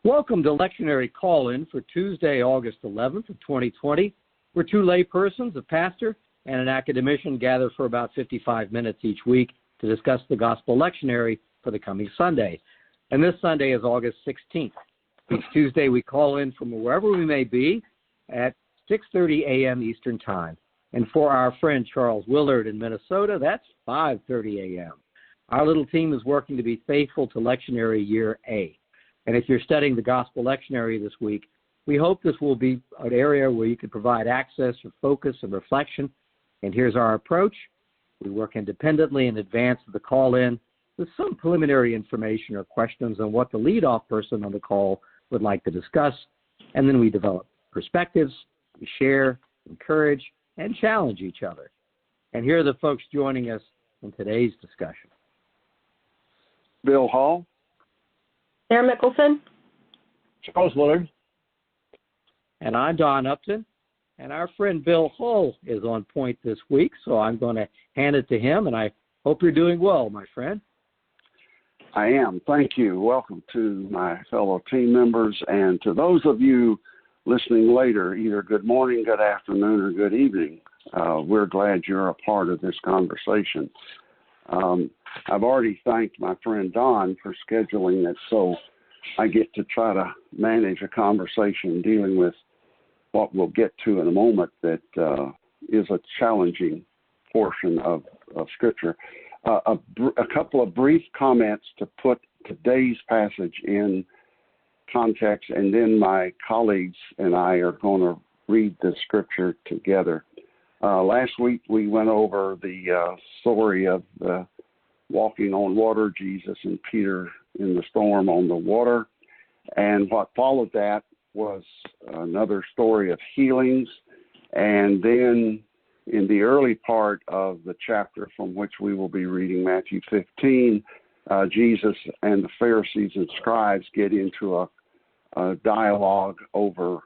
Welcome to Lectionary Call-In for Tuesday, August 11th of 2020, where two laypersons, a pastor and an academician, gather for about 55 minutes each week to discuss the Gospel Lectionary for the coming Sunday. And this Sunday is August 16th. Each Tuesday we call in from wherever we may be at 6:30 a.m. Eastern Time. And for our friend Charles Willard in Minnesota, that's 5:30 a.m. Our little team is working to be faithful to Lectionary Year A. And if you're studying the Gospel Lectionary this week, we hope this will be an area where you can provide access or focus and reflection. And here's our approach. We work independently in advance of the call-in with some preliminary information or questions on what the lead-off person on the call would like to discuss. And then we develop perspectives, we share, encourage, and challenge each other. And here are the folks joining us in today's discussion. Bill Hall. Sara Mickelson. Charles Willard. And I'm Don Upton. And our friend Bill Hull is on point this week, so I'm going to hand it to him, and I hope you're doing well, my friend. I am. Thank you. Welcome to my fellow team members, and to those of you listening later, either good morning, good afternoon, or good evening. We're glad you're a part of this conversation. I've already thanked my friend Don for scheduling it so I get to try to manage a conversation dealing with what we'll get to in a moment that is a challenging portion of Scripture. A couple of brief comments to put today's passage in context, and then my colleagues and I are going to read the Scripture together. Last week we went over the story of the walking on water, Jesus and Peter in the storm on the water. And what followed that was another story of healings. And then in the early part of the chapter from which we will be reading, Matthew 15, Jesus and the Pharisees and scribes get into a dialogue over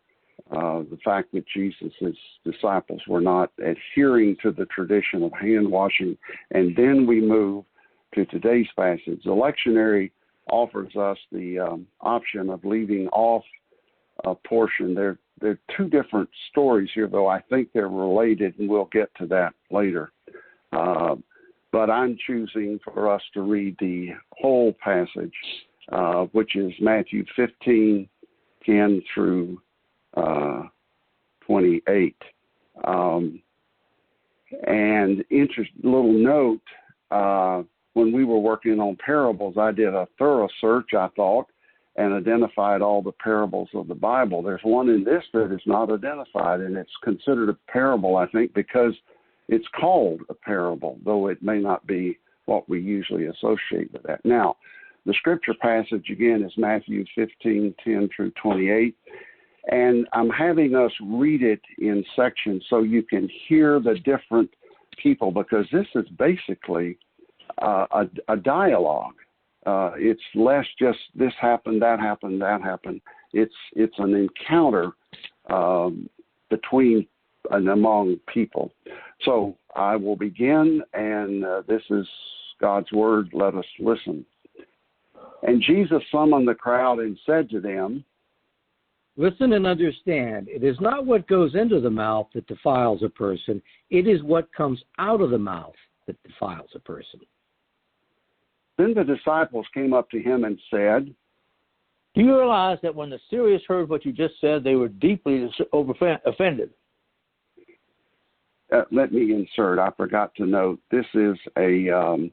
the fact that Jesus' disciples were not adhering to the tradition of hand washing. And then we move to today's passage. The lectionary offers us the option of leaving off a portion. There are two different stories here, though I think they're related, and we'll get to that later. But I'm choosing for us to read the whole passage, which is Matthew 15, 10 through 28. And little note, when we were working on parables, I did a thorough search, I thought, and identified all the parables of the Bible. There's one in this that is not identified, and it's considered a parable, I think, because it's called a parable, though it may not be what we usually associate with that. Now, the scripture passage, again, is Matthew 15, 10 through 28, and I'm having us read it in sections so you can hear the different people, because this is basically a dialogue. It's less just this happened, that happened, that happened. It's an encounter between and among people. So I will begin, and this is God's word. Let us listen. And Jesus summoned the crowd and said to them, "Listen and understand. It is not what goes into the mouth that defiles a person. It is what comes out of the mouth that defiles a person." Then the disciples came up to him and said, "Do you realize that when the Syrians heard what you just said, they were deeply offended?" Let me insert. I forgot to note, this is a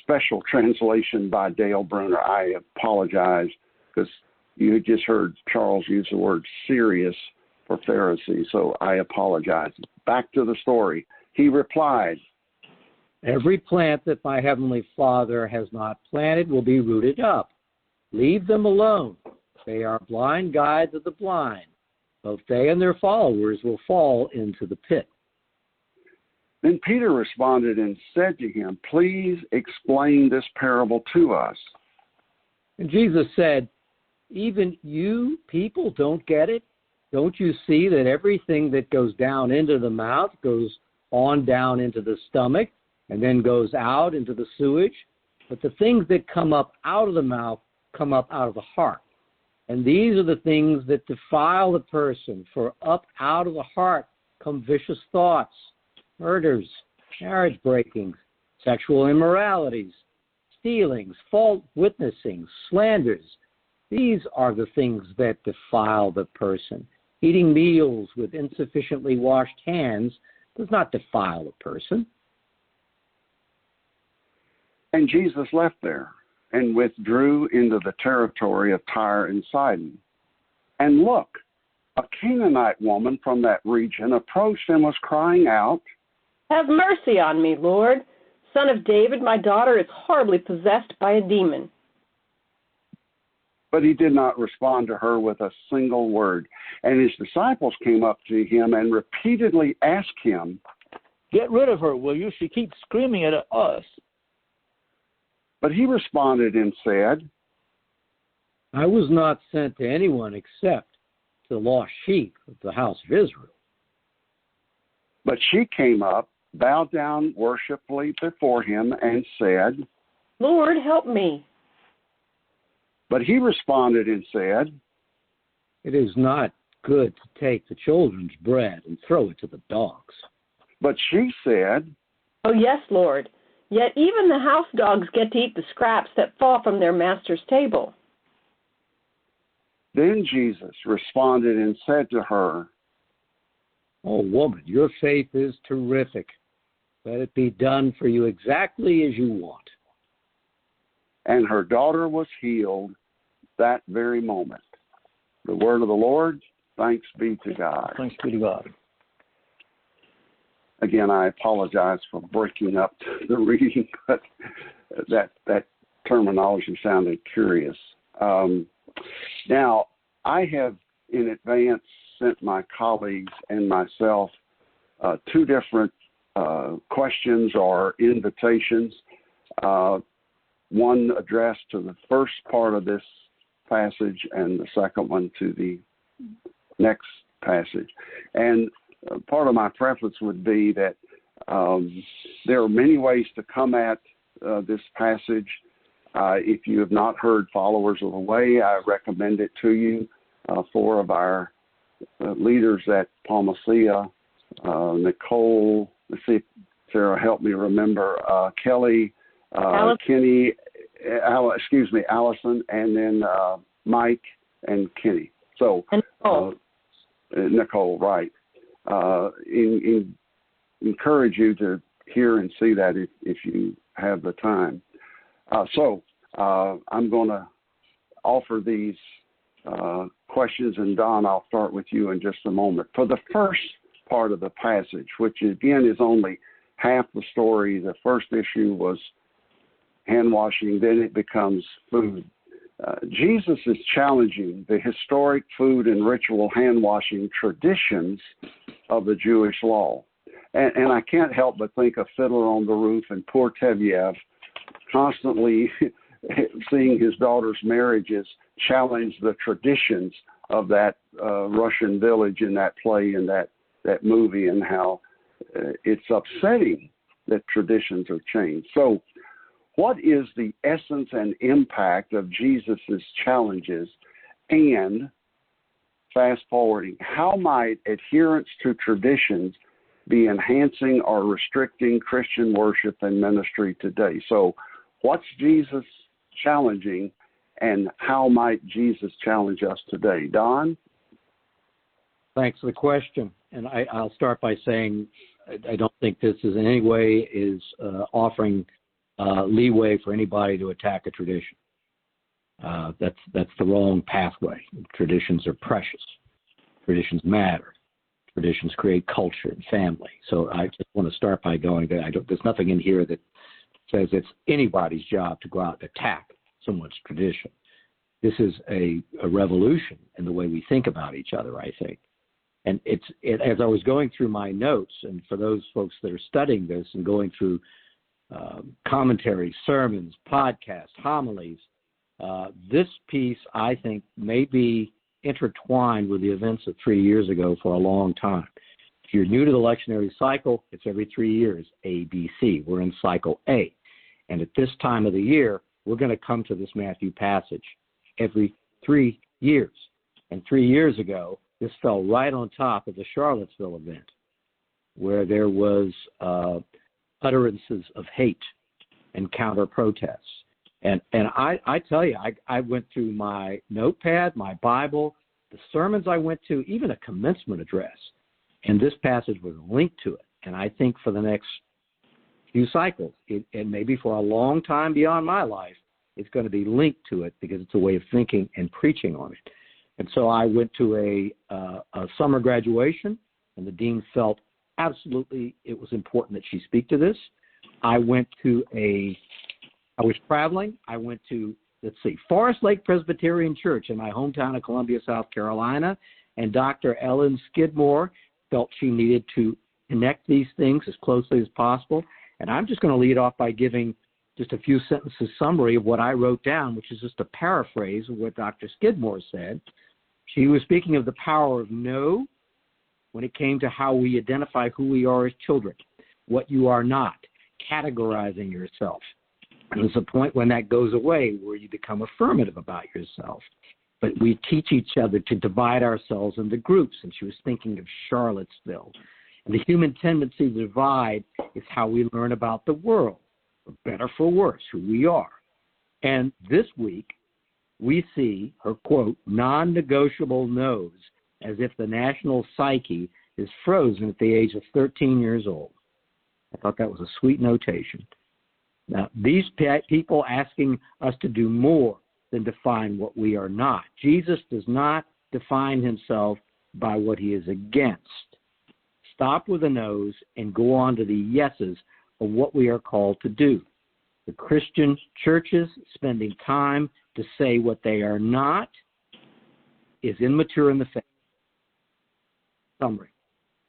special translation by Dale Bruner. I apologize because you just heard Charles use the word serious for Pharisee, so I apologize. Back to the story. He replied, "Every plant that my heavenly Father has not planted will be rooted up. Leave them alone. They are blind guides of the blind. Both they and their followers will fall into the pit." Then Peter responded and said to him, "Please explain this parable to us." And Jesus said, "Even you people don't get it? Don't you see that everything that goes down into the mouth goes on down into the stomach and then goes out into the sewage? But the things that come up out of the mouth come up out of the heart. And these are the things that defile the person, for up out of the heart come vicious thoughts, murders, marriage breakings, sexual immoralities, stealings, false witnessing, slanders. These are the things that defile the person. Eating meals with insufficiently washed hands does not defile a person. And Jesus left there and withdrew into the territory of Tyre and Sidon. And look, a Canaanite woman from that region approached and was crying out, Have mercy on me, Lord. Son of David, my daughter is horribly possessed by a demon. But he did not respond to her with a single word. And his disciples came up to him and repeatedly asked him, Get rid of her, will you? She keeps screaming at us. But he responded and said, I was not sent to anyone except to the lost sheep of the house of Israel. But she came up, bowed down worshipfully before him, and said, Lord, help me. But he responded and said, It is not good to take the children's bread and throw it to the dogs. But she said, Oh, yes, Lord. Yet even the house dogs get to eat the scraps that fall from their master's table. Then Jesus responded and said to her, Oh, woman, your faith is terrific. Let it be done for you exactly as you want. And her daughter was healed that very moment. The word of the Lord, thanks be to God. Thanks be to God. Again, I apologize for breaking up the reading, but that terminology sounded curious. Now, I have in advance sent my colleagues and myself two different questions or invitations, one addressed to the first part of this passage and the second one to the next passage. And part of my preference would be that there are many ways to come at this passage. If you have not heard Followers of the Way, I recommend it to you. Four of our leaders at Palmacia, Nicole, let's see, Sarah, help me remember, Kelly, Kenny, Allison, and then Mike and Kenny. So, Nicole, right. Encourage you to hear and see that if you have the time. So I'm going to offer these questions, and Don, I'll start with you in just a moment. For the first part of the passage, which again is only half the story, the first issue was hand washing, then it becomes food. Jesus is challenging the historic food and ritual hand washing traditions of the Jewish law. And I can't help but think of Fiddler on the Roof and poor Tevyev constantly seeing his daughter's marriages challenge the traditions of that Russian village in that play and that movie, and how it's upsetting that traditions are changed. So what is the essence and impact of Jesus's challenges? And fast forwarding, how might adherence to traditions be enhancing or restricting Christian worship and ministry today? So what's Jesus challenging, and how might Jesus challenge us today? Don? Thanks for the question. And I'll start by saying I don't think this is in any way is offering leeway for anybody to attack a tradition. That's the wrong pathway. Traditions are precious. Traditions matter. Traditions create culture and family. So I just want to start by going that there's nothing in here that says it's anybody's job to go out and attack someone's tradition. This is a revolution in the way we think about each other, I think. And as I was going through my notes, and for those folks that are studying this and going through commentaries, sermons, podcasts, homilies, this piece, I think, may be intertwined with the events of 3 years ago for a long time. If you're new to the lectionary cycle, it's every 3 years, A, B, C. We're in cycle A. And at this time of the year, we're going to come to this Matthew passage every 3 years. And 3 years ago, this fell right on top of the Charlottesville event, where there was utterances of hate and counter-protests. And I tell you, I went through my notepad, my Bible, the sermons I went to, even a commencement address, and this passage was linked to it. And I think for the next few cycles, and maybe for a long time beyond my life, it's going to be linked to it because it's a way of thinking and preaching on it. And so I went to a summer graduation, and the dean felt absolutely it was important that she speak to this. I was traveling. I went to, Forest Lake Presbyterian Church in my hometown of Columbia, South Carolina, and Dr. Ellen Skidmore felt she needed to connect these things as closely as possible. And I'm just going to lead off by giving just a few sentences summary of what I wrote down, which is just a paraphrase of what Dr. Skidmore said. She was speaking of the power of no when it came to how we identify who we are as children, what you are not, categorizing yourself. And there's a point when that goes away where you become affirmative about yourself. But we teach each other to divide ourselves into groups, and she was thinking of Charlottesville. And the human tendency to divide is how we learn about the world, for better for worse, who we are. And this week, we see her, quote, non-negotiable no's, as if the national psyche is frozen at the age of 13 years old. I thought that was a sweet notation. Now, these people asking us to do more than define what we are not. Jesus does not define himself by what he is against. Stop with the no's and go on to the yeses of what we are called to do. The Christian churches spending time to say what they are not is immature in the faith. Summary.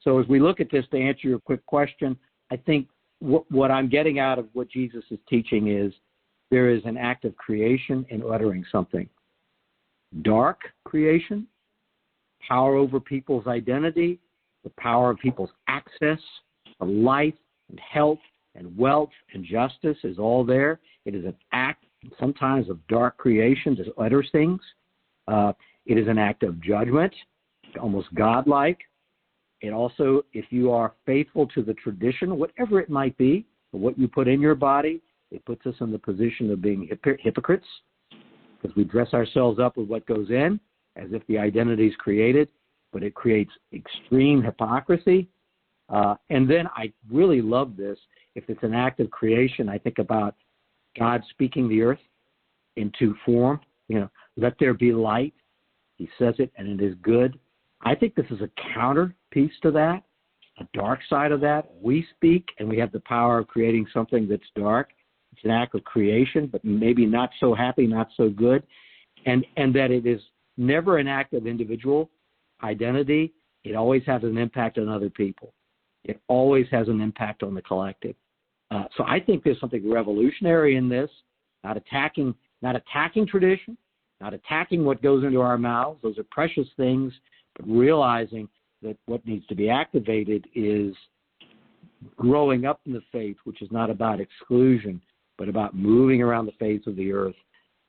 So as we look at this, to answer your quick question, I think what I'm getting out of what Jesus is teaching is there is an act of creation in uttering something. Dark creation, power over people's identity, the power of people's access to life and health and wealth and justice is all there. It is an act sometimes of dark creation to utter things. It is an act of judgment, almost godlike. It also, if you are faithful to the tradition, whatever it might be, what you put in your body, it puts us in the position of being hypocrites because we dress ourselves up with what goes in as if the identity is created, but it creates extreme hypocrisy. And then I really love this. If it's an act of creation, I think about God speaking the earth into form. Let there be light. He says it, and it is good. I think this is a counter piece to that, a dark side of that. We speak, and we have the power of creating something that's dark. It's an act of creation, but maybe not so happy, not so good, and that it is never an act of individual identity. It always has an impact on other people. It always has an impact on the collective. So I think there's something revolutionary in this, not attacking tradition, not attacking what goes into our mouths. Those are precious things, but realizing that what needs to be activated is growing up in the faith, which is not about exclusion, but about moving around the face of the earth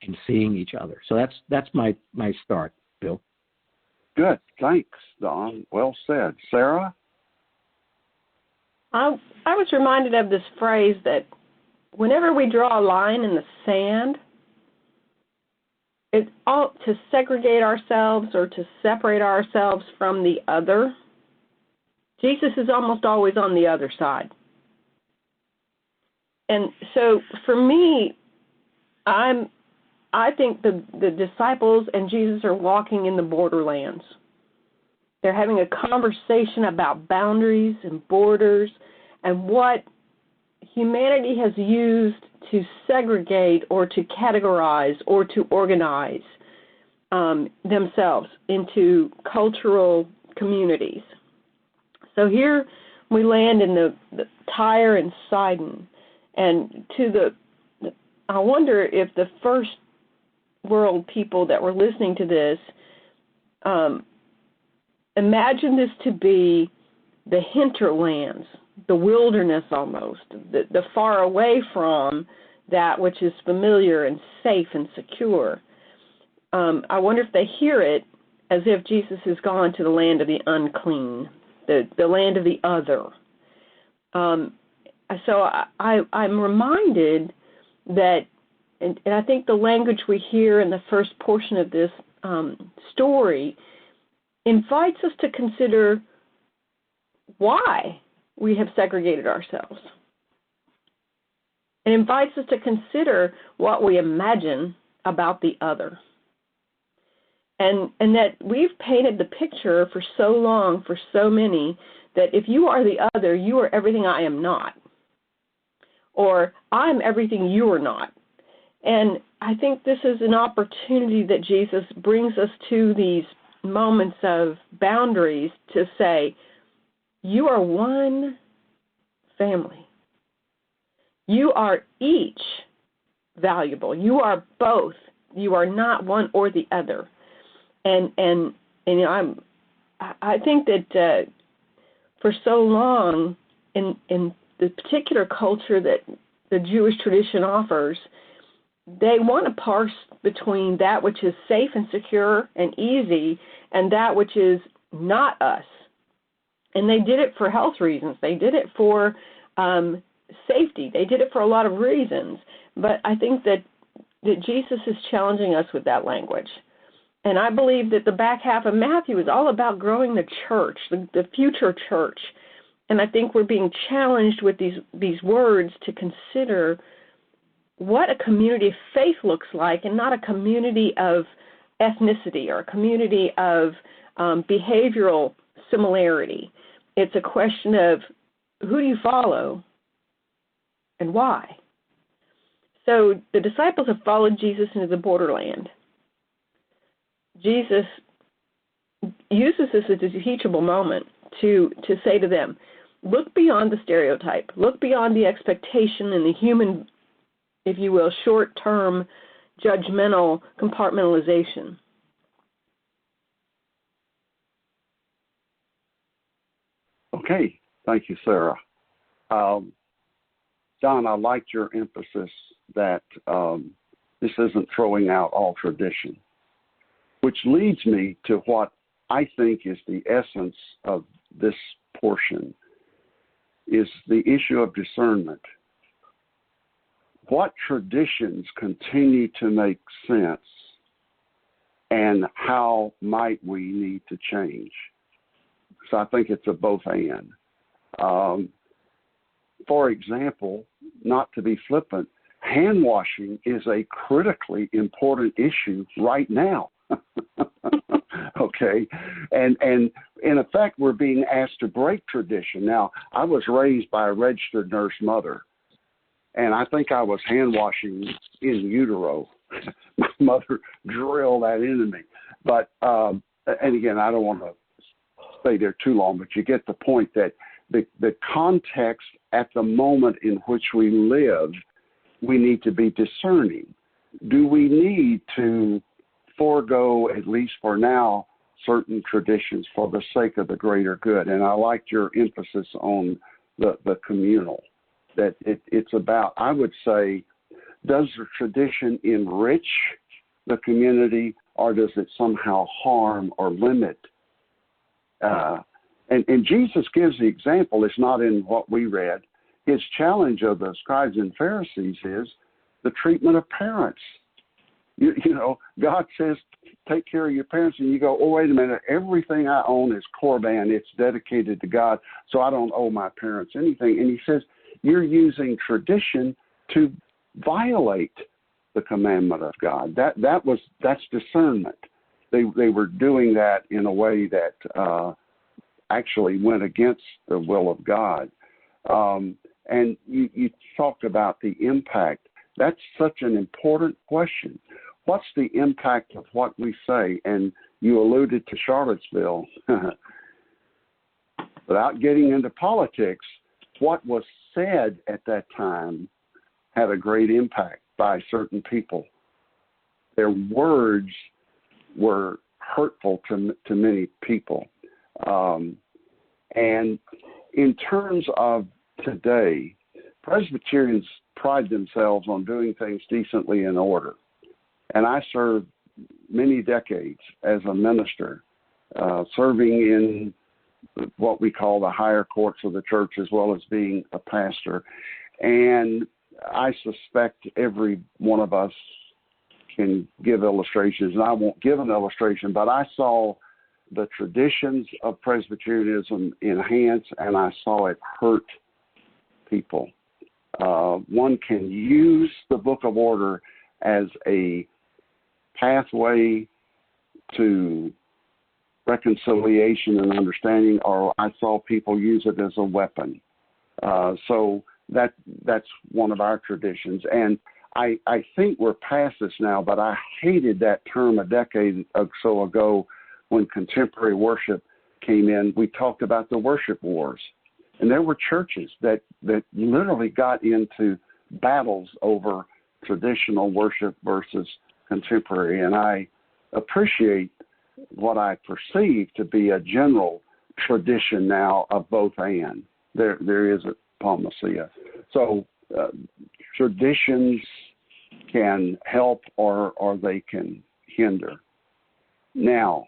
and seeing each other. So that's my start, Bill. Good. Thanks, Don. Well said. Sara? I was reminded of this phrase that whenever we draw a line in the sand, it's all to segregate ourselves or to separate ourselves from the other. Jesus is almost always on the other side. And so for me, I think the disciples and Jesus are walking in the borderlands. They're having a conversation about boundaries and borders and what humanity has used to segregate or to categorize or to organize themselves into cultural communities. So here we land in the Tyre and Sidon, and I wonder if the first world people that were listening to this imagine this to be the hinterlands, the wilderness almost, the far away from that which is familiar and safe and secure. I wonder if they hear it as if Jesus has gone to the land of the unclean, the land of the other. So I'm reminded that, and I think the language we hear in the first portion of this story invites us to consider why we have segregated ourselves. It invites us to consider what we imagine about the other. And that we've painted the picture for so long, for so many, that if you are the other, you are everything I am not. Or I'm everything you are not. And I think this is an opportunity that Jesus brings us to these moments of boundaries to say, you are one family. You are each valuable. You are both. You are not one or the other. And you know, I think that for so long in the particular culture that the Jewish tradition offers, they want to parse between that which is safe and secure and easy and that which is not us. And they did it for health reasons. They did it for safety. They did it for a lot of reasons. But I think that Jesus is challenging us with that language. And I believe that the back half of Matthew is all about growing the church, the future church. And I think we're being challenged with these words to consider what a community of faith looks like, and not a community of ethnicity or a community of behavioral similarity. It's a question of who do you follow and why? So the disciples have followed Jesus into the borderland. Jesus uses this as a teachable moment to say to them, look beyond the stereotype, look beyond the expectation and the human, if you will, short-term judgmental compartmentalization. Okay, thank you, Sarah. Don, I liked your emphasis that this isn't throwing out all tradition, which leads me to what I think is the essence of this portion, is the issue of discernment. What traditions continue to make sense, and how might we need to change? So I think it's a both and. For example, not to be flippant, hand washing is a critically important issue right now. Okay, and in effect, we're being asked to break tradition. Now, I was raised by a registered nurse mother, and I think I was hand washing in utero. My mother drilled that into me. But and again, I don't want to stay there too long, but you get the point that the context at the moment in which we live, we need to be discerning. Do we need to forego, at least for now, certain traditions for the sake of the greater good? And I liked your emphasis on the communal, that it's about, I would say, does the tradition enrich the community, or does it somehow harm or limit? And Jesus gives the example. It's not in what we read. His challenge of the scribes and Pharisees is the treatment of parents. You know, God says, take care of your parents, and you go, oh, wait a minute, everything I own is korban. It's dedicated to God, so I don't owe my parents anything. And he says, you're using tradition to violate the commandment of God. That's discernment. They were doing that in a way that actually went against the will of God. And you talked about the impact. That's such an important question. What's the impact of what we say? And you alluded to Charlottesville. Without getting into politics, what was said at that time had a great impact by certain people. Their words were hurtful to many people. And in terms of today, Presbyterians pride themselves on doing things decently in order. And I serve many decades as a minister, serving in what we call the higher courts of the church, as well as being a pastor. And I suspect every one of us can give illustrations, and I won't give an illustration, but I saw the traditions of Presbyterianism enhance, and I saw it hurt people. One can use the Book of Order as a pathway to reconciliation and understanding, or I saw people use it as a weapon. So that's one of our traditions. And I think we're past this now, but I hated that term a decade or so ago when contemporary worship came in. We talked about the worship wars. And there were churches that literally got into battles over traditional worship versus contemporary. And I appreciate what I perceive to be a general tradition now of both and. There is a Palmacia. So traditions can help or they can hinder. Now,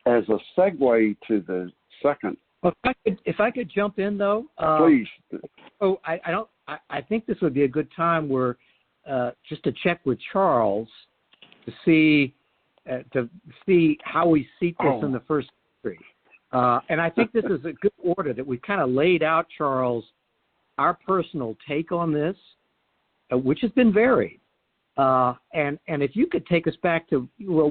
as a segue to the second. Well, if I could jump in though, please. Oh, I think this would be a good time where just to check with Charles to see how we seat this in the first century. And I think this is a good order that we've kind of laid out, Charles, our personal take on this, which has been varied. And if you could take us back to, well,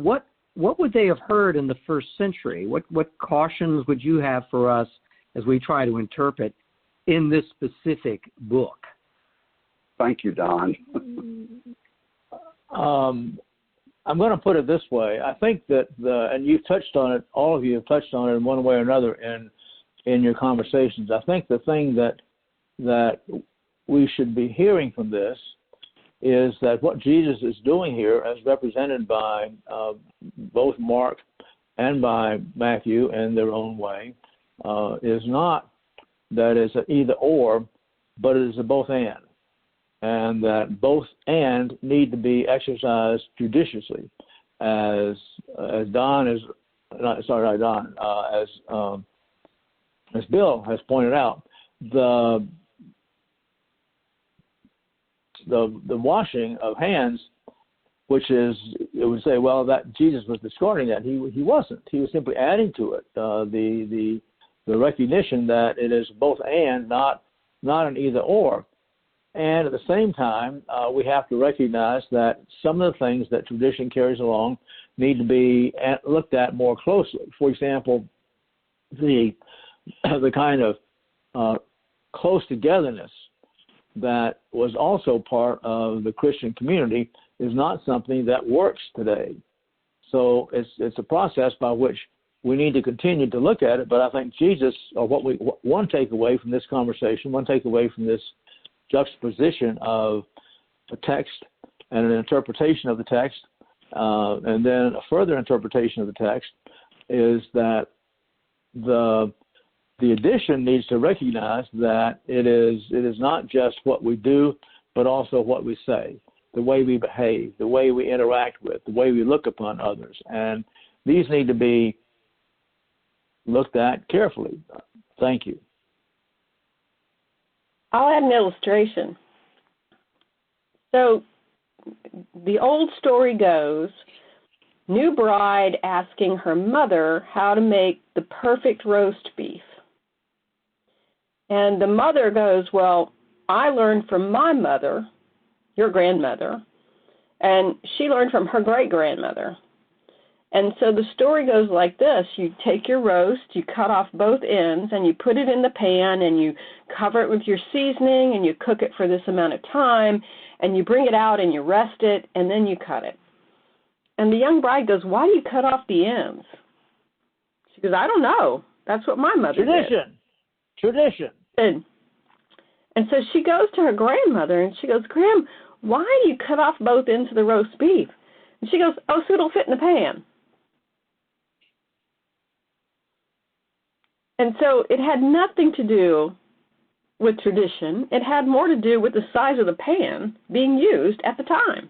what would they have heard in the first century? What cautions would you have for us as we try to interpret in this specific book? Thank you, Don. I'm going to put it this way. I think that and you've touched on it, all of you have touched on it in one way or another in your conversations. I think the thing that we should be hearing from this is that what Jesus is doing here, as represented by both Mark and by Matthew in their own way, is not that it's an either or, but it is a both and that both and need to be exercised judiciously, as Don is as Bill has pointed out. The washing of hands, which is, it would say, well, that Jesus was discarding that. He wasn't. He was simply adding to it the recognition that it is both and, not an either or. And at the same time, we have to recognize that some of the things that tradition carries along need to be looked at more closely. For example, the kind of close togetherness that was also part of the Christian community is not something that works today. So it's a process by which we need to continue to look at it. But I think Jesus, or one takeaway from this conversation, one takeaway from this juxtaposition of a text and an interpretation of the text, and then a further interpretation of the text, is that the addition needs to recognize that it is not just what we do, but also what we say, the way we behave, the way we interact with, the way we look upon others. And these need to be looked at carefully. Thank you. I'll add an illustration. So the old story goes, new bride asking her mother how to make the perfect roast beef. And the mother goes, well, I learned from my mother, your grandmother, and she learned from her great-grandmother. And so the story goes like this. You take your roast, you cut off both ends, and you put it in the pan, and you cover it with your seasoning, and you cook it for this amount of time, and you bring it out, and you rest it, and then you cut it. And the young bride goes, why do you cut off the ends? She goes, I don't know. That's what my mother did. Tradition. And so she goes to her grandmother, and she goes, Gram, why do you cut off both ends of the roast beef? And she goes, oh, so it'll fit in the pan. And so it had nothing to do with tradition. It had more to do with the size of the pan being used at the time.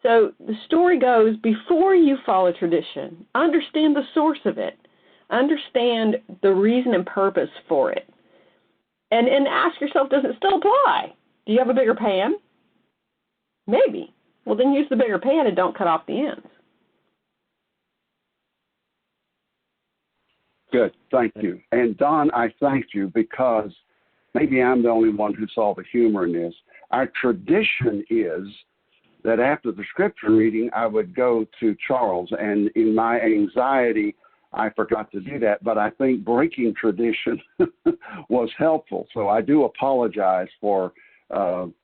So the story goes, before you follow tradition, understand the source of it. Understand the reason and purpose for it. And ask yourself, does it still apply? Do you have a bigger pan? Maybe. Well, then use the bigger pan and don't cut off the ends. Good. Thank you. And Don, I thank you because maybe I'm the only one who saw the humor in this. Our tradition is that after the scripture reading, I would go to Charles. And in my anxiety, I forgot to do that. But I think breaking tradition was helpful. So I do apologize for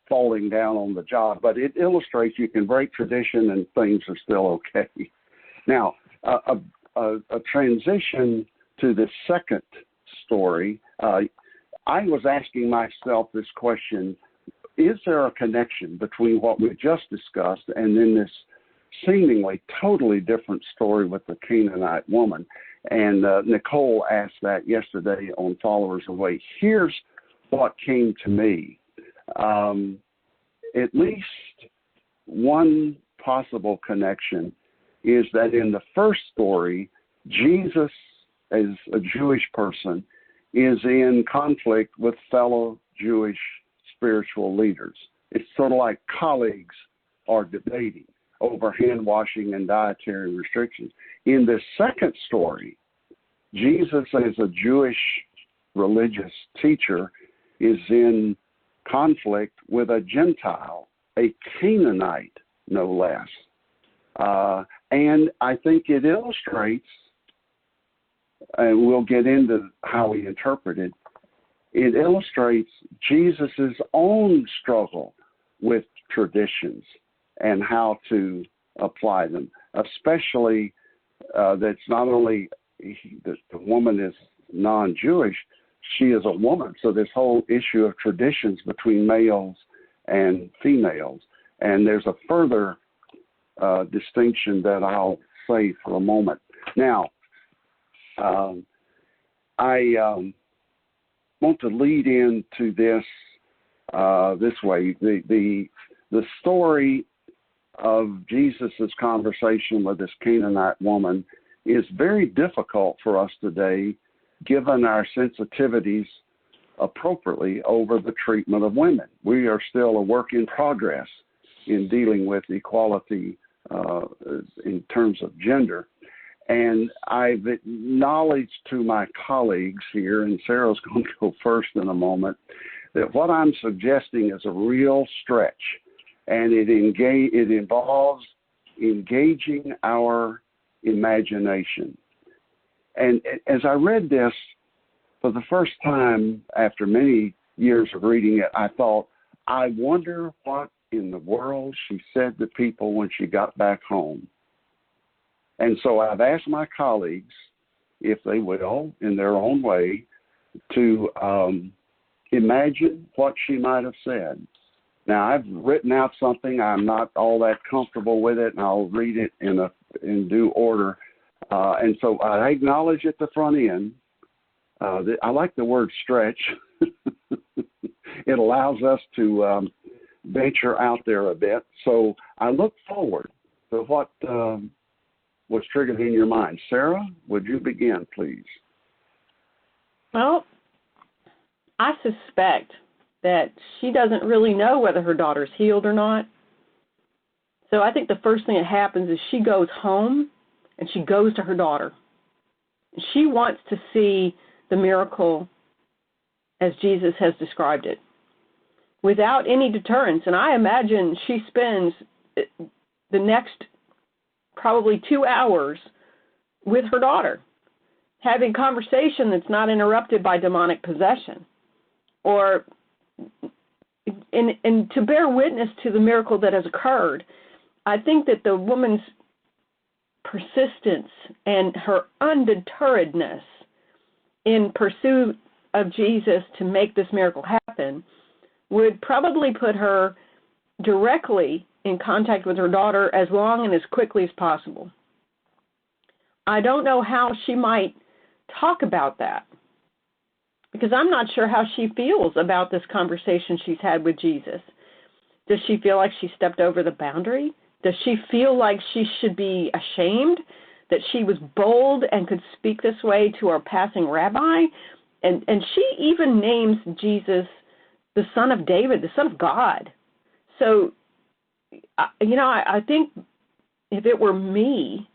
falling down on the job. But it illustrates you can break tradition and things are still okay. Now, a transition to the second story, I was asking myself this question: is there a connection between what we just discussed and then this seemingly totally different story with the Canaanite woman? And Nicole asked that yesterday on Followers Away. Here's what came to me. At least one possible connection is that in the first story, Jesus, as a Jewish person, is in conflict with fellow Jewish spiritual leaders. It's sort of like colleagues are debating over hand washing and dietary restrictions. In the second story, Jesus, as a Jewish religious teacher, is in conflict with a Gentile, a Canaanite, no less. And I think it illustrates, and we'll get into how we interpret it, it illustrates Jesus' own struggle with traditions and how to apply them, especially that's not only the woman is non-Jewish, she is a woman. So this whole issue of traditions between males and females. And there's a further distinction that I'll say for a moment. Now, I want to lead into this this way. The story of Jesus' conversation with this Canaanite woman is very difficult for us today, given our sensitivities appropriately over the treatment of women. We are still a work in progress in dealing with equality in terms of gender. And I've acknowledged to my colleagues here, and Sarah's going to go first in a moment, that what I'm suggesting is a real stretch, and it involves engaging our imagination. And as I read this for the first time after many years of reading it, I thought, I wonder what in the world she said to people when she got back home. And so I've asked my colleagues, if they will, in their own way, to imagine what she might have said. Now, I've written out something. I'm not all that comfortable with it, and I'll read it in due order. And so I acknowledge at the front end, I like the word stretch. It allows us to venture out there a bit. So I look forward to what was triggered in your mind. Sarah, would you begin, please? Well, I suspect that she doesn't really know whether her daughter's healed or not. So I think the first thing that happens is she goes home and she goes to her daughter. She wants to see the miracle as Jesus has described it, without any deterrence. And I imagine she spends the next probably 2 hours with her daughter, having conversation that's not interrupted by demonic possession, or and to bear witness to the miracle that has occurred. I think that the woman's persistence and her undeterredness in pursuit of Jesus to make this miracle happen would probably put her directly in contact with her daughter as long and as quickly as possible. I don't know how she might talk about that, because I'm not sure how she feels about this conversation she's had with Jesus. Does she feel like she stepped over the boundary? Does she feel like she should be ashamed that she was bold and could speak this way to our passing rabbi? And she even names Jesus the Son of David, the Son of God. So, I think if it were me,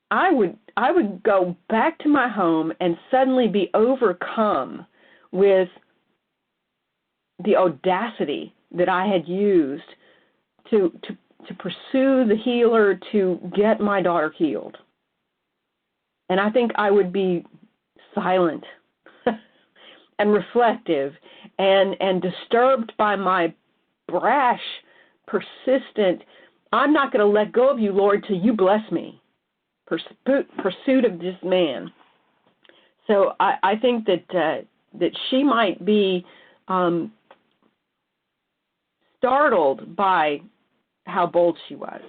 I would go back to my home and suddenly be overcome with the audacity that I had used to pursue the healer to get my daughter healed. And I think I would be silent and reflective and disturbed by my brash, persistent, I'm not going to let go of you, Lord, till you bless me, pursuit of this man. So I think that she might be startled by how bold she was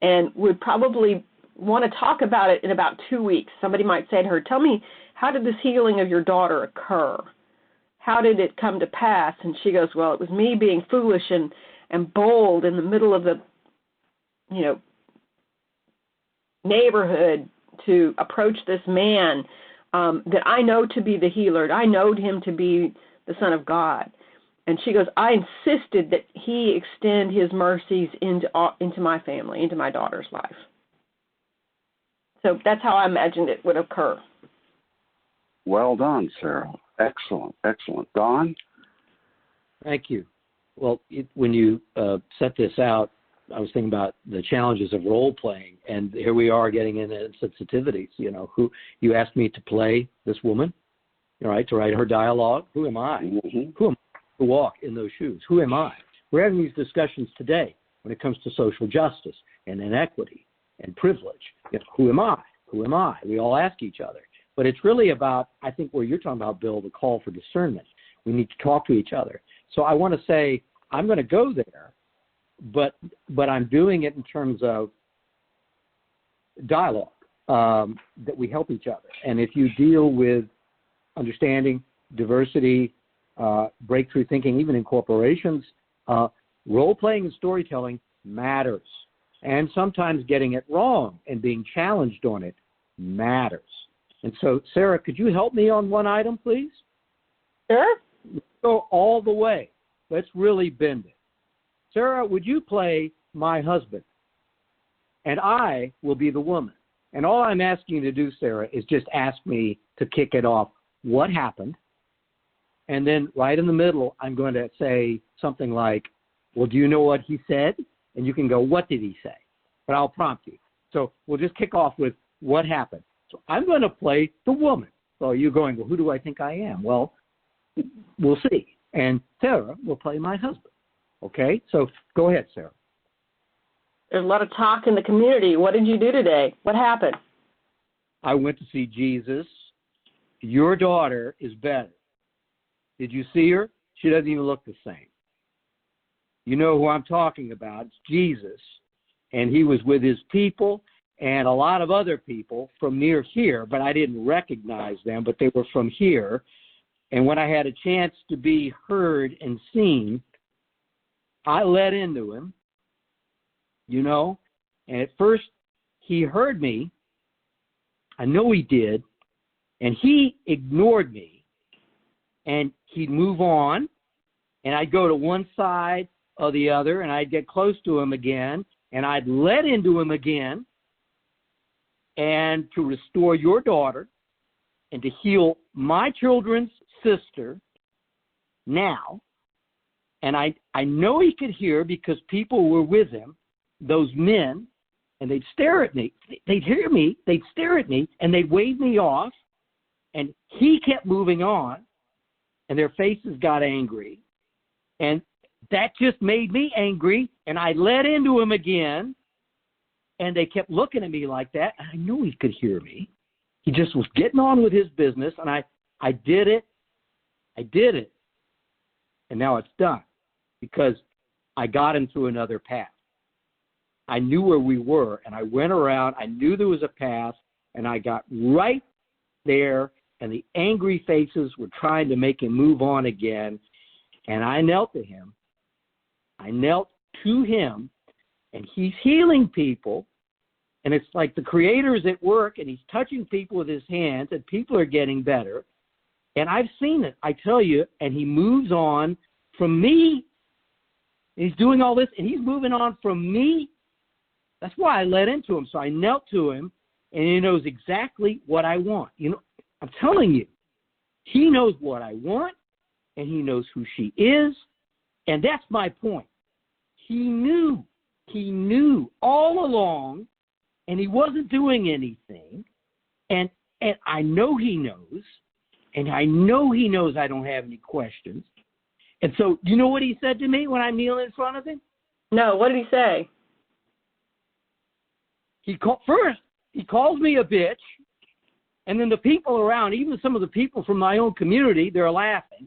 and would probably want to talk about it in about 2 weeks. Somebody might say to her, tell me, how did this healing of your daughter occur? How did it come to pass? And she goes, well, it was me being foolish and bold in the middle of the, neighborhood to approach this man that I know to be the healer. I know him to be the Son of God. And she goes, I insisted that he extend his mercies into my family, into my daughter's life. So that's how I imagined it would occur. Well done, Sara. Excellent, excellent. Don? Thank you. Well, when you set this out, I was thinking about the challenges of role playing, and here we are getting into sensitivities. Who you asked me to play this woman, right? To write her dialogue. Who am I? Mm-hmm. Who am I to walk in those shoes? Who am I? We're having these discussions today when it comes to social justice and inequity and privilege. Who am I? Who am I? We all ask each other. But it's really about, I think, where you're talking about, Bill, the call for discernment. We need to talk to each other. So I want to say, I'm going to go there, but I'm doing it in terms of dialogue, that we help each other. And if you deal with understanding, diversity, breakthrough thinking, even in corporations, role-playing and storytelling matters. And sometimes getting it wrong and being challenged on it matters. And so, Sara, could you help me on one item, please? Sure. Let's go all the way. Let's really bend it. Sara, would you play my husband? And I will be the woman. And all I'm asking you to do, Sara, is just ask me to kick it off. What happened? And then right in the middle, I'm going to say something like, well, do you know what he said? And you can go, what did he say? But I'll prompt you. So we'll just kick off with what happened. So I'm going to play the woman. So you're going, well, who do I think I am? Well, we'll see. And Sara will play my husband. Okay? So go ahead, Sara. There's a lot of talk in the community. What did you do today? What happened? I went to see Jesus. Your daughter is better. Did you see her? She doesn't even look the same. You know who I'm talking about. It's Jesus. And he was with his people and a lot of other people from near here, but I didn't recognize them, but they were from here. And when I had a chance to be heard and seen, I let into him, and at first he heard me. I know he did, and he ignored me, and he'd move on, and I'd go to one side or the other, and I'd get close to him again, and I'd let into him again, and to restore your daughter and to heal my children's sister now. And I know he could hear because people were with him, those men, and they'd stare at me. They'd hear me, they'd stare at me, and they'd wave me off, and he kept moving on, and their faces got angry. And that just made me angry, and I let into him again, and they kept looking at me like that. I knew he could hear me. He just was getting on with his business, and I did it. I did it. And now it's done because I got him through another path. I knew where we were, and I went around. I knew there was a path, and I got right there, and the angry faces were trying to make him move on again, and I knelt to him. I knelt to him, and he's healing people, and it's like the Creator is at work, and he's touching people with his hands, and people are getting better. And I've seen it, I tell you, and he moves on from me. He's doing all this, and he's moving on from me. That's why I let into him. So I knelt to him, and he knows exactly what I want. You know, I'm telling you, he knows what I want, and he knows who she is, and that's my point. He knew all along, and he wasn't doing anything, and I know he knows, and I know he knows I don't have any questions. And so, do you know what he said to me when I'm kneeling in front of him? No, what did he say? He calls me a bitch, and then the people around, even some of the people from my own community, they're laughing.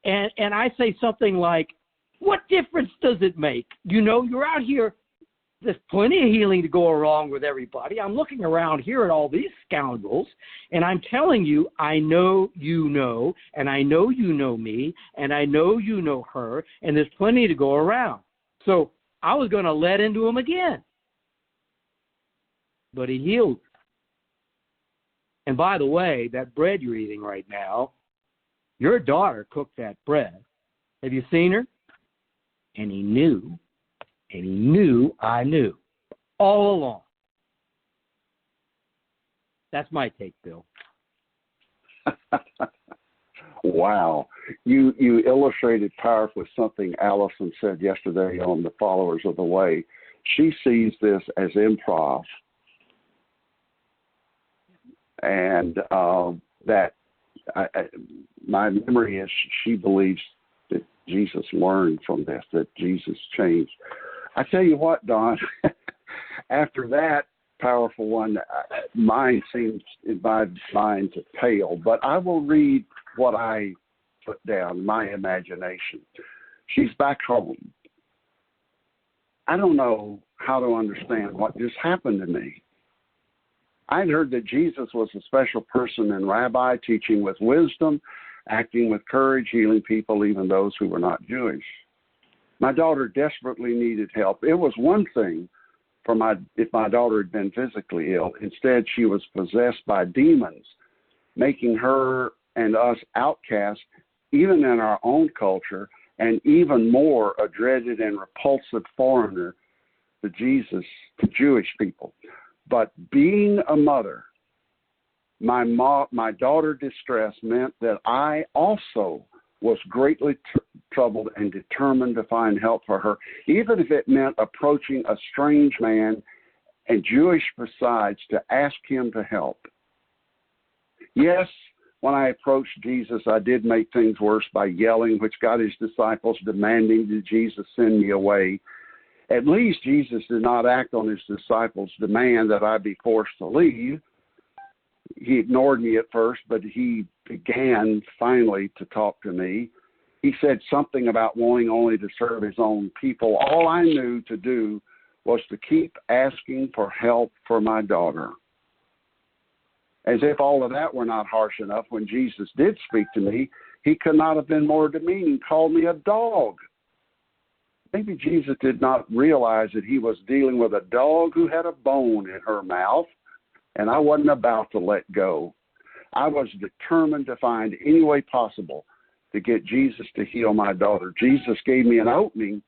And I say something like, what difference does it make? You know, you're out here, there's plenty of healing to go around with everybody. I'm looking around here at all these scoundrels, and I'm telling you, I know you know, and I know you know me, and I know you know her, and there's plenty to go around. So I was going to let into him again. But he healed her. And by the way, that bread you're eating right now, your daughter cooked that bread. Have you seen her? And he knew I knew all along. That's my take, Bill. Wow. You illustrated powerfully something Allison said yesterday on the Followers of the Way. She sees this as improv. And my memory is she believes that Jesus learned from this, that Jesus changed. I tell you what, Don, after that powerful one, mine seems in my mind to pale, but I will read what I put down, my imagination. She's back home. I don't know how to understand what just happened to me. I'd heard that Jesus was a special person and rabbi, teaching with wisdom, acting with courage, healing people, even those who were not Jewish. My daughter desperately needed help. It was one thing if my daughter had been physically ill. Instead, she was possessed by demons, making her and us outcasts, even in our own culture, and even more a dreaded and repulsive foreigner to Jewish people. But being a mother, my daughter's distress meant that I also was greatly troubled and determined to find help for her, even if it meant approaching a strange man, and Jewish besides, to ask him to help. Yes, when I approached Jesus, I did make things worse by yelling, which got his disciples demanding that Jesus send me away. At least Jesus did not act on his disciples' demand that I be forced to leave. He ignored me at first, but he began finally to talk to me. He said something about wanting only to serve his own people. All I knew to do was to keep asking for help for my daughter. As if all of that were not harsh enough, when Jesus did speak to me, he could not have been more demeaning, called me a dog. Maybe Jesus did not realize that he was dealing with a dog who had a bone in her mouth, and I wasn't about to let go. I was determined to find any way possible to get Jesus to heal my daughter. Jesus gave me an opening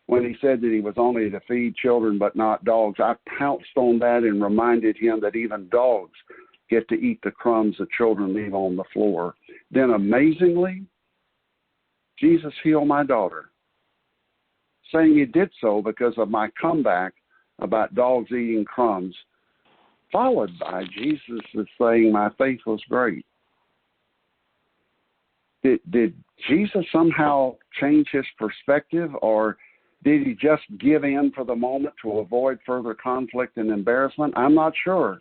when he said that he was only to feed children but not dogs. I pounced on that and reminded him that even dogs get to eat the crumbs that children leave on the floor. Then amazingly, Jesus healed my daughter, saying he did so because of my comeback about dogs eating crumbs, followed by Jesus saying my faith was great. Did Jesus somehow change his perspective, or did he just give in for the moment to avoid further conflict and embarrassment? I'm not sure.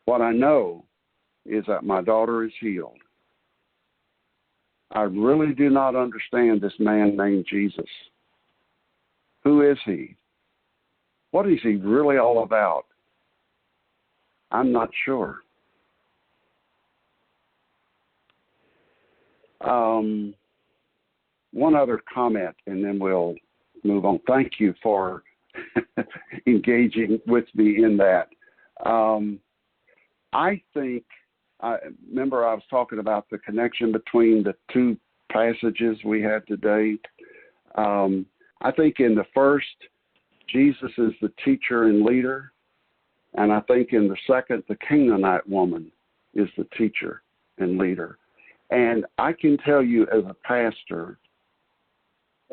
What I know is that my daughter is healed. I really do not understand this man named Jesus. Who is he? What is he really all about? I'm not sure. One other comment, and then we'll move on. Thank you for engaging with me in that. I think, remember I was talking about the connection between the two passages we had today. I think in the first, Jesus is the teacher and leader. And I think in the second, the Canaanite woman is the teacher and leader. And I can tell you as a pastor,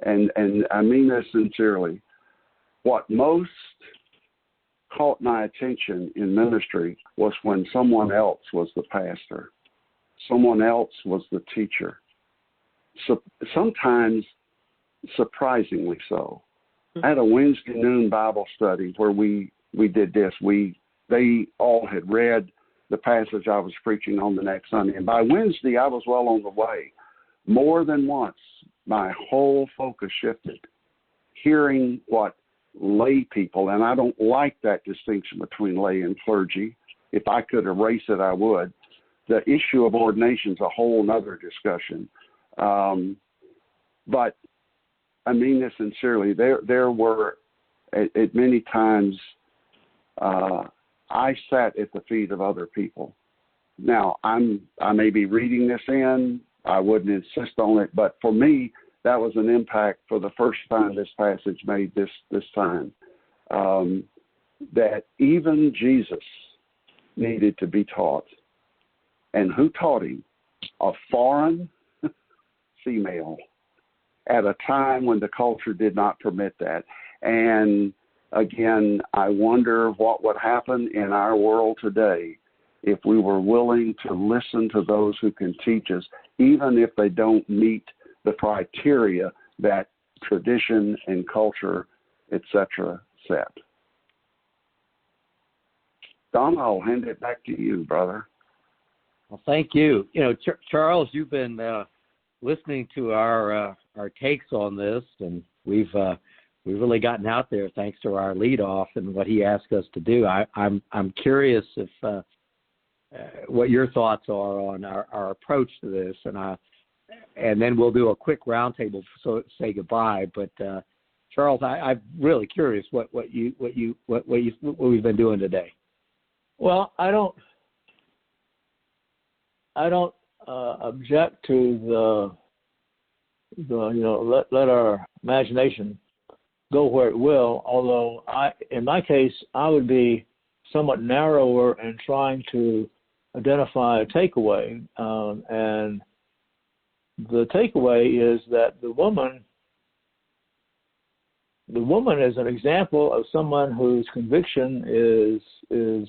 and I mean this sincerely, what most caught my attention in ministry was when someone else was the pastor. Someone else was the teacher. So sometimes surprisingly so. I had a Wednesday noon Bible study where we did this. They all had read the passage I was preaching on the next Sunday. And by Wednesday, I was well on the way. More than once, my whole focus shifted, hearing what lay people, and I don't like that distinction between lay and clergy. If I could erase it, I would. The issue of ordination is a whole other discussion. But I mean this sincerely. There were, at many times, I sat at the feet of other people. Now, I may be reading this in. I wouldn't insist on it. But for me, that was an impact for the first time this passage made this time. That even Jesus needed to be taught. And who taught him? A foreign female at a time when the culture did not permit that. And again, I wonder what would happen in our world today if we were willing to listen to those who can teach us, even if they don't meet the criteria that tradition and culture, etc., set. Don, I'll hand it back to you, brother. Well, thank you. You know, Charles, you've been listening to our takes on this, and we've really gotten out there thanks to our lead off and what he asked us to do. I'm curious if what your thoughts are on our approach to this, and then we'll do a quick roundtable so say goodbye. But Charles, I'm really curious what we've been doing today. Well, I don't object to the let our imagination go where it will. Although in my case, I would be somewhat narrower in trying to identify a takeaway, and the takeaway is that the woman is an example of someone whose conviction is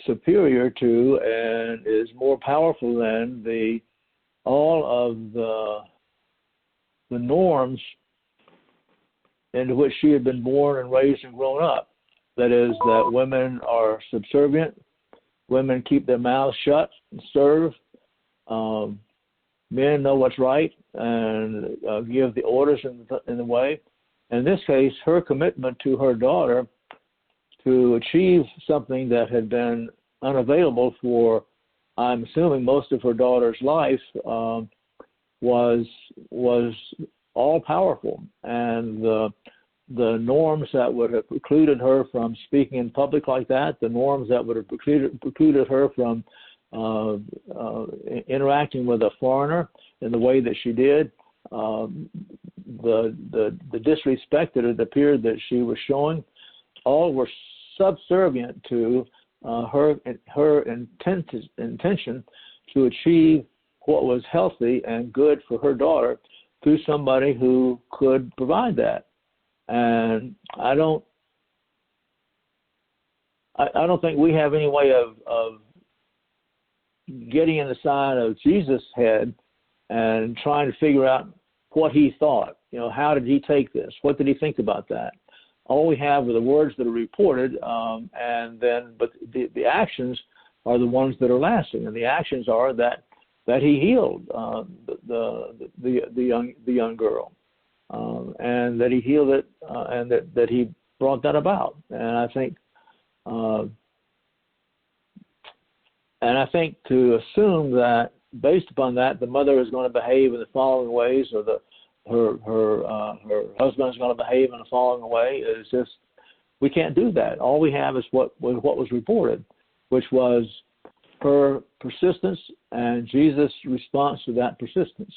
superior to and is more powerful than all of the norms into which she had been born and raised and grown up. That is, that women are subservient, women keep their mouths shut and serve, men know what's right and give the orders in the way. In this case, her commitment to her daughter to achieve something that had been unavailable for, I'm assuming, most of her daughter's life was all powerful, and the norms that would have precluded her from speaking in public like that, the norms that would have precluded her from interacting with a foreigner in the way that she did, the disrespect that it appeared that she was showing, all were subservient to her intention to achieve what was healthy and good for her daughter through somebody who could provide that. And I don't think we have any way of getting in the side of Jesus' head and trying to figure out what he thought. You know, how did he take this? What did he think about that? All we have are the words that are reported, but the actions are the ones that are lasting, and the actions are that he healed the young girl, and that he healed it, and that he brought that about. And I think to assume that based upon that the mother is going to behave in the following ways, or her husband's going to behave in the following way. It's just, we can't do that. All we have is what was reported, which was her persistence and Jesus' response to that persistence,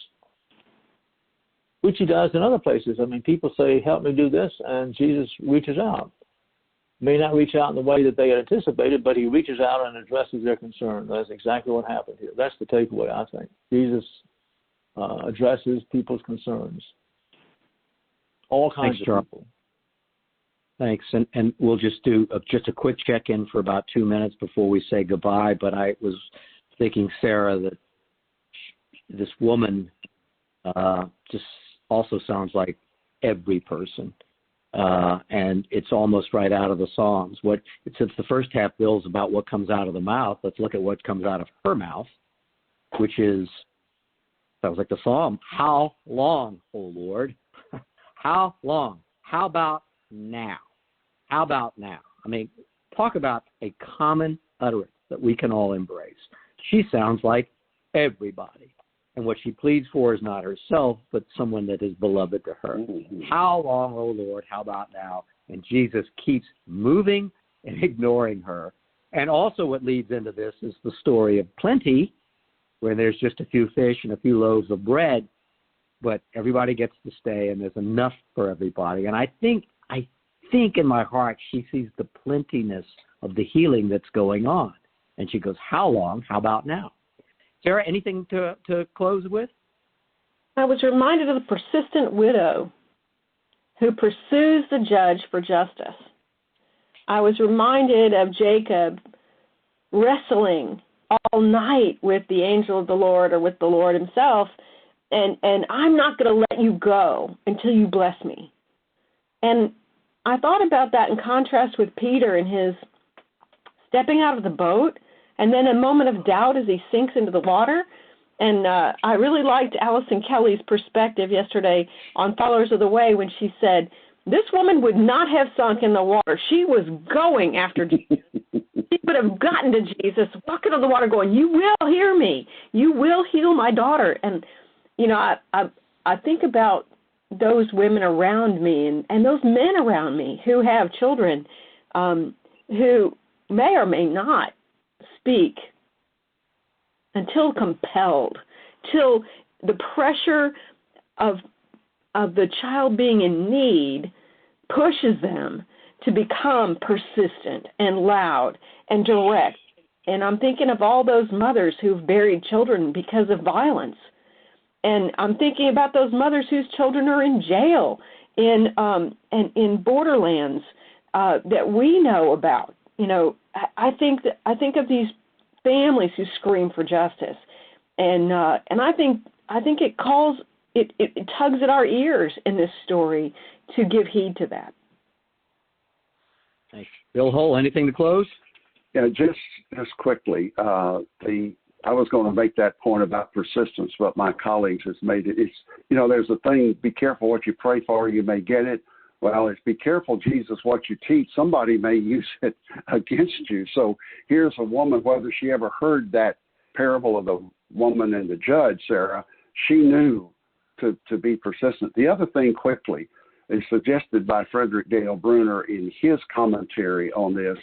which he does in other places. I mean, people say, help me do this, and Jesus reaches out. May not reach out in the way that they had anticipated, but he reaches out and addresses their concern. That's exactly what happened here. That's the takeaway, I think. Jesus addresses people's concerns. All kinds of people. Thanks. And we'll just do just a quick check-in for about 2 minutes before we say goodbye. But I was thinking, Sara, that this woman just also sounds like every person. And it's almost right out of the Psalms. Since the first half builds about what comes out of the mouth, let's look at what comes out of her mouth, which sounds like the Psalm. How long, O Lord? How long? How about now? How about now? I mean, talk about a common utterance that we can all embrace. She sounds like everybody. And what she pleads for is not herself, but someone that is beloved to her. Mm-hmm. How long, O Lord? How about now? And Jesus keeps moving and ignoring her. And also what leads into this is the story of plenty, where there's just a few fish and a few loaves of bread, but everybody gets to stay and there's enough for everybody. And I think in my heart she sees the plentiness of the healing that's going on. And she goes, how long? How about now? Sara, anything to close with? I was reminded of the persistent widow who pursues the judge for justice. I was reminded of Jacob wrestling all night with the angel of the Lord or with the Lord himself, and I'm not going to let you go until you bless me. And I thought about that in contrast with Peter and his stepping out of the boat, and then a moment of doubt as he sinks into the water. And I really liked Allison Kelly's perspective yesterday on Followers of the Way when she said, this woman would not have sunk in the water. She was going after Jesus. She would have gotten to Jesus, walking on the water going, you will hear me. You will heal my daughter. And, you know, I think about those women around me and those men around me who have children who may or may not speak until compelled, till the pressure of the child being in need pushes them to become persistent and loud and direct. And I'm thinking of all those mothers who've buried children because of violence. And I'm thinking about those mothers whose children are in jail in borderlands that we know about. You know, I think of these families who scream for justice, and I think it tugs at our ears in this story to give heed to that. Thanks. Bill Hull, anything to close? Yeah, just quickly. I was going to make that point about persistence, but my colleagues has made it. It's, you know, there's a thing, be careful what you pray for, you may get it. Well, it's be careful, Jesus, what you teach. Somebody may use it against you. So here's a woman, whether she ever heard that parable of the woman and the judge, Sara, she knew to be persistent. The other thing quickly is suggested by Frederick Dale Bruner in his commentary on this.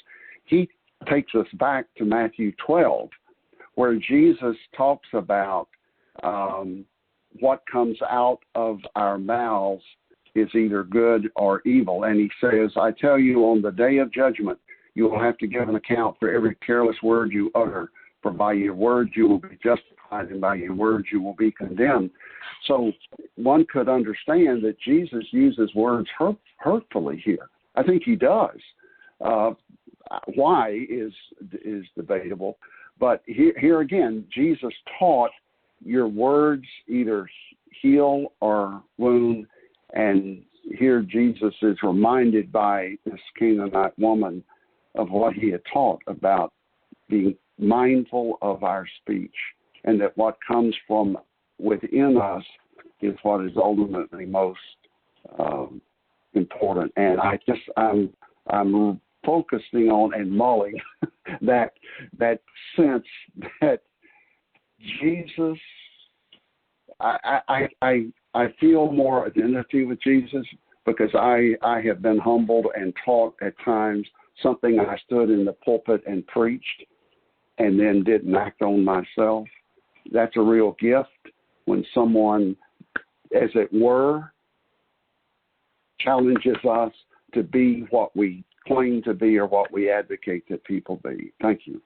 He takes us back to Matthew 12, where Jesus talks about what comes out of our mouths is either good or evil. And he says, I tell you, on the day of judgment, you will have to give an account for every careless word you utter. For by your words you will be justified, and by your words you will be condemned. So one could understand that Jesus uses words hurtfully here. I think he does. Why is debatable. But here again, Jesus taught your words either heal or wound. And here Jesus is reminded by this Canaanite woman of what he had taught about being mindful of our speech, and that what comes from within us is what is ultimately most important. And I'm focusing on and mulling that sense that Jesus, I I feel more identity with Jesus because I have been humbled and taught at times something I stood in the pulpit and preached and then didn't act on myself. That's a real gift when someone, as it were, challenges us to be what we claim to be or what we advocate that people be. Thank you.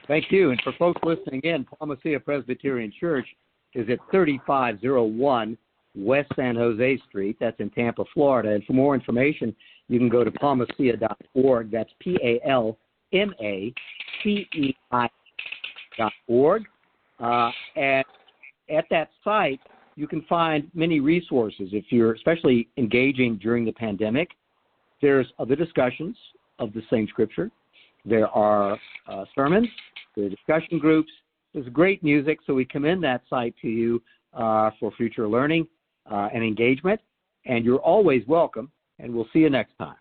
Thank you. And for folks listening in, Palmacia Presbyterian Church is at 3501 West San Jose Street. That's in Tampa, Florida. And for more information, you can go to palmacia.org. That's PALMACEI.org. And at that site, you can find many resources if you're especially engaging during the pandemic. There's other discussions of the same scripture. There are sermons, there are discussion groups. There's great music, so we commend that site to you for future learning and engagement. And you're always welcome, and we'll see you next time.